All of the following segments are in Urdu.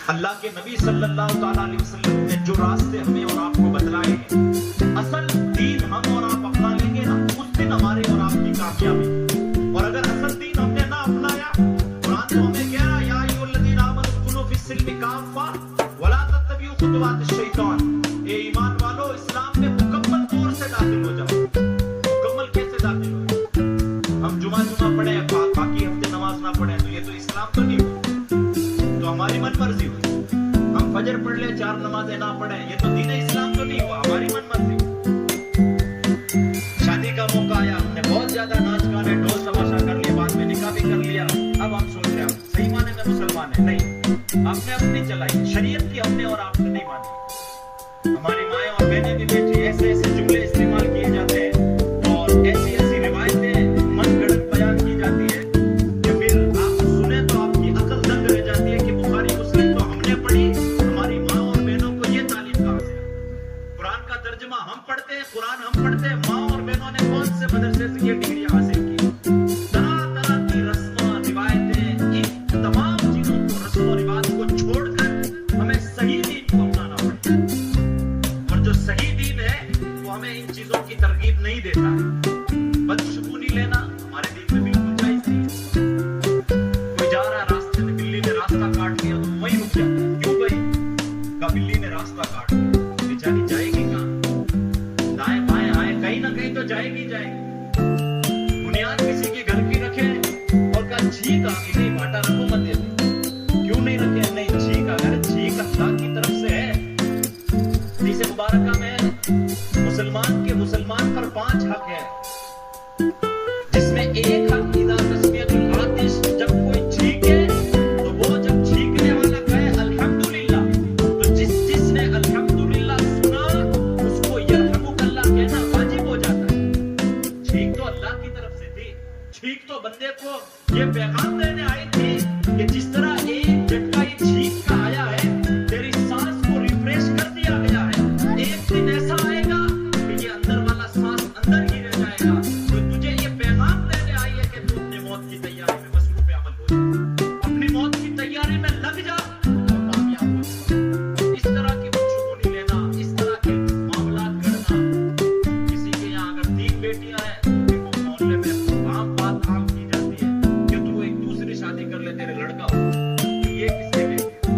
اللہ کے نبی صلی اللہ تعالیٰ علیہ وسلم نے جو راستے ہمیں اور آپ کو بتلائے ہیں، اصل دین ہم اور آپ اپنا لیں گے نا، اس دن ہمارے اور آپ کی کامیابی۔ اور اگر اصل دین ہم نے نہ اپنایا، قرآن تو ہمیں کہہ رہا یا ایھا الذین آمنوا ادخلوا فی السلم کافہ ولا تتبعوا خطوات الشیطان، اے ایمان والو اسلام میں مکمل طور سے داخل ہو جاؤ۔ مکمل کیسے داخل ہو؟ ہم جمعہ پڑھیں باقی ہفتے نماز نہ پڑھیں تو یہ تو اسلام تو نہیں ہوا، تو ہماری من مرضی ہوئی۔ ہم فجر پڑھ لیں 4 نمازیں نہ پڑھیں، یہ تو دین اسلام تو نہیں ہوا، ہماری من مرضی ہوئی۔ شادی کا موقع آیا، ہم نے بہت زیادہ ناچ گانے ڈھول تماشا کر لیا، بعد میں نکاح بھی کر لیا، اب ہم سوچ رہے ہیں صحیح معنی میں مسلمان ہیں۔ نہیں، آپ نے اپنی چلائی، شریعت کی ہم نے اور آپ نے نہیں مانی۔ ہماری مائیں اور بہنیں بھی بیٹھی، ایسے ایسے جملے استعمال کیے جاتے ہیں اور ایسی ایسی روایتیں من گھڑت بیان کی جاتی ہے کہ پھر آپ سنیں تو آپ کی عقل دنگ رہ جاتی ہے کہ بخاری مسلم تو ہم نے پڑھی، ہماری ماں اور بہنوں کو یہ تعلیم کہاں سے آئی؟ قرآن کا ترجمہ ہم پڑھتے ہیں، قرآن ہم پڑھتے ہیں، ماں اور بہنوں نے کون سے مدرسے سے یہ ڈگری حاصل کی؟ طرح طرح کی رسم و روایتیں، ان تمام چیزوں کو، رسم و رواج کو چھوڑ کر ہمیں صحیح دین کو اپنانا پڑتا ہے، اور جو صحیح دین ہے وہ ہمیں ان چیزوں کی ترغیب نہیں دیتا ہے۔ بدشگونی لینا ہمارے دین میں بالکل جائز نہیں ہے۔ کوئی جا رہا ہے راستے میں، بلی نے راستہ کاٹ لیا تو وہیں رک جاتا ہے، کیوں بھائی؟ کہ بلی نے راستہ کاٹ لیا، بیچاری جائے گی کہاں؟ دائیں بائیں آئے، کہیں نہ کہیں تو جائے گی جائے گی۔ بنیاد کسی کے گھر کی رکھے اور کہا چھینک آ گئی، نہیں باٹا رکھو مت دے دے، کیوں نہیں رکھے؟ نہیں چھینک آ گیا، چھینک اللہ کی طرف سے ہے۔ حدیث مبارکہ میں مسلمان پر 5 حق ہے، جس میں ایک حق اذا تسمیۃ العاطش، جب کوئی چھینکے تو وہ جب چھینکنے والا کہے الحمدللہ، تو جس نے الحمدللہ سنا اس کو یرحمک اللہ کہنا واجب ہو جاتا ہے۔ چھینک تو اللہ کی طرف سے تھی، چھینک تو بندے کو یہ پیغام دینے آئی تھی کہ جس طرح ایک جھٹکا یہ چھینک کا آیا ہے، تیری سانس کو ریفریش کر دیا گیا ہے، ایک دن ایسا آئے گا کہ یہ اندر والا سانس اندر ہی رہ جائے گا۔ تو تجھے یہ پیغام دینے آئی ہے کہ تو اپنے موت کی تیاری میں مصروف عمل ہو جا، اپنی موت کی تیاری میں لگ جا تو کامیاب ہو جا۔ اس طرح کی بدشگونی لینا، اس طرح کے معاملات کرنا، کسی کے یہاں اگر 3 بیٹیاں ہیں تو محلے میں عام بات عام کی جاتی ہے کہ تو ایک دوسری شادی کر لے، تیرے لڑکا ہو، یہ کس نے کہتی؟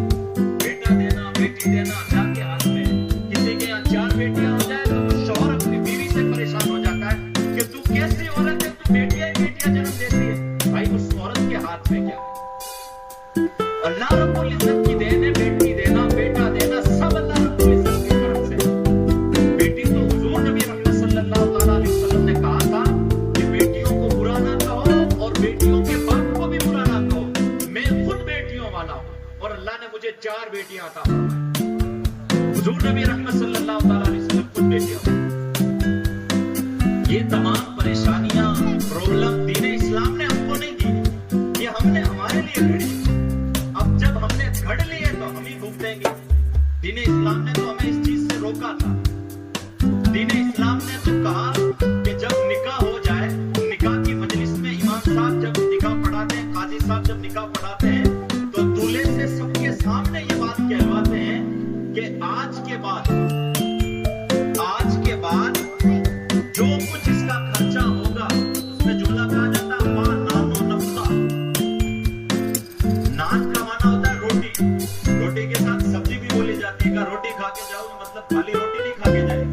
بیٹا دینا بیٹی دینا اللہ کے ہاتھ میں۔ کسی کے یہاں 4 بیٹیاں ہو جائے تو وہ شوہر اپنی بیوی سے پریشان ہو جاتا ہے کہ تو کیسی عورت ہے، تو بیٹیاں ہی بیٹیاں جنم دیتی ہے۔ بھائی اس عورت کے ہاتھ میں کیا ہے؟ اللہ رب العزت کی دین ہے، بیٹی دینا بیٹا دینا سب اللہ رب العزت کی طرف سے۔ بیٹی تو حضور نبی رحمت صلی اللہ تعالیٰ علیہ وسلم نے کہا تھا کہ بیٹیوں کو برا نہ کہو اور بیٹیوں کے باپ کو بھی برا نہ کہو، میں خود بیٹیوں والا ہوں اور اللہ نے مجھے 4 بیٹیاں عطا فرمائیں۔ حضور نبی رحمت صلی اللہ تعالیٰ علیہ وسلم خود بیٹیاں۔ یہ تمام پریشانیاں، پرابلم دین اسلام نے ہم کو نہیں دی، یہ ہم نے ہمارے لیے گھڑی۔ اب جب ہم نے گھڑ لیے تو ہم ہی بھگتیں گے۔ دین اسلام نے تو ہمیں اس چیز سے روکا تھا۔ دین اسلام نے تو کہا کہ جب نکاح ہو جائے، نکاح کی مجلس میں امام صاحب جب نکاح پڑھاتے ہیں، قاضی صاحب جب نکاح پڑھاتے ہیں تو دولہے سے سب کے سامنے یہ بات کہلواتے ہیں کہ آج کے بعد جو کچھ اس کا خرچہ ہوگا، اس میں جملہ کہا جاتا ہے ماں نان و نفقہ۔ نان کا معنی ہوتا ہے روٹی، روٹی کے ساتھ سبزی بھی بولی جاتی ہے کہ روٹی کھا کے جاؤ، مطلب خالی روٹی نہیں کھا کے جائے،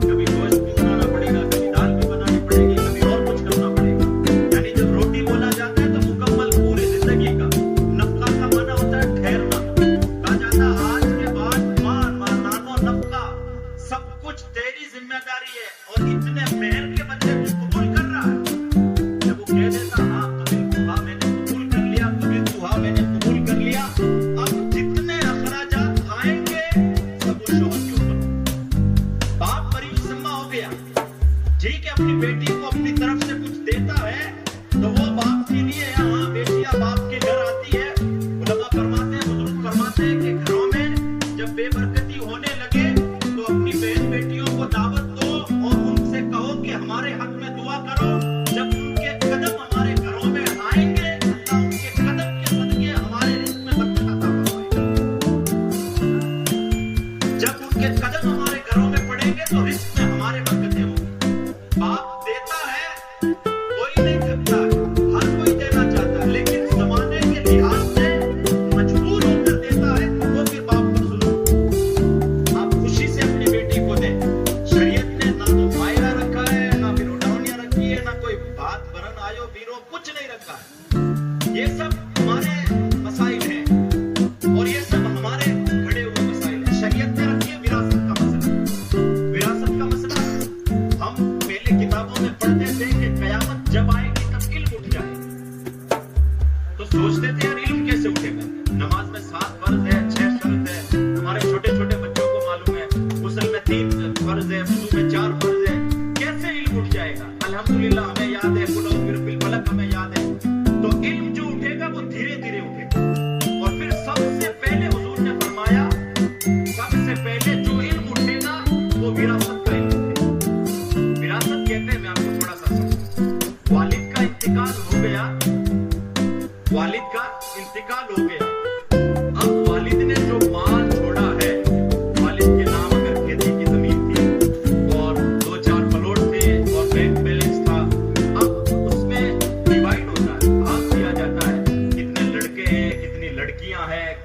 کبھی گوشت بھی بنانا پڑے گا، کبھی دال بھی بنانی پڑے گی، کبھی اور کچھ کرنا پڑے گا۔ یعنی جب روٹی بولا جاتا ہے تو مکمل پوری زندگی کا۔ نفقہ کا معنی ہوتا ہے ٹھہرنا، کہا جاتا ہے آج کے بعد ماں نان و نفقہ سب کچھ تیری ذمہ داری ہے، اور اتنے مہر کے بدلے تو قبول کر رہا ہے۔ جب وہ کہہ دیتا ہاں قبول تو ہاں میں نے قبول کر لیا، قبول تو ہاں میں نے قبول کر لیا، اب جتنے اخراجات آئیں گے سب اس شوہر کے اوپر،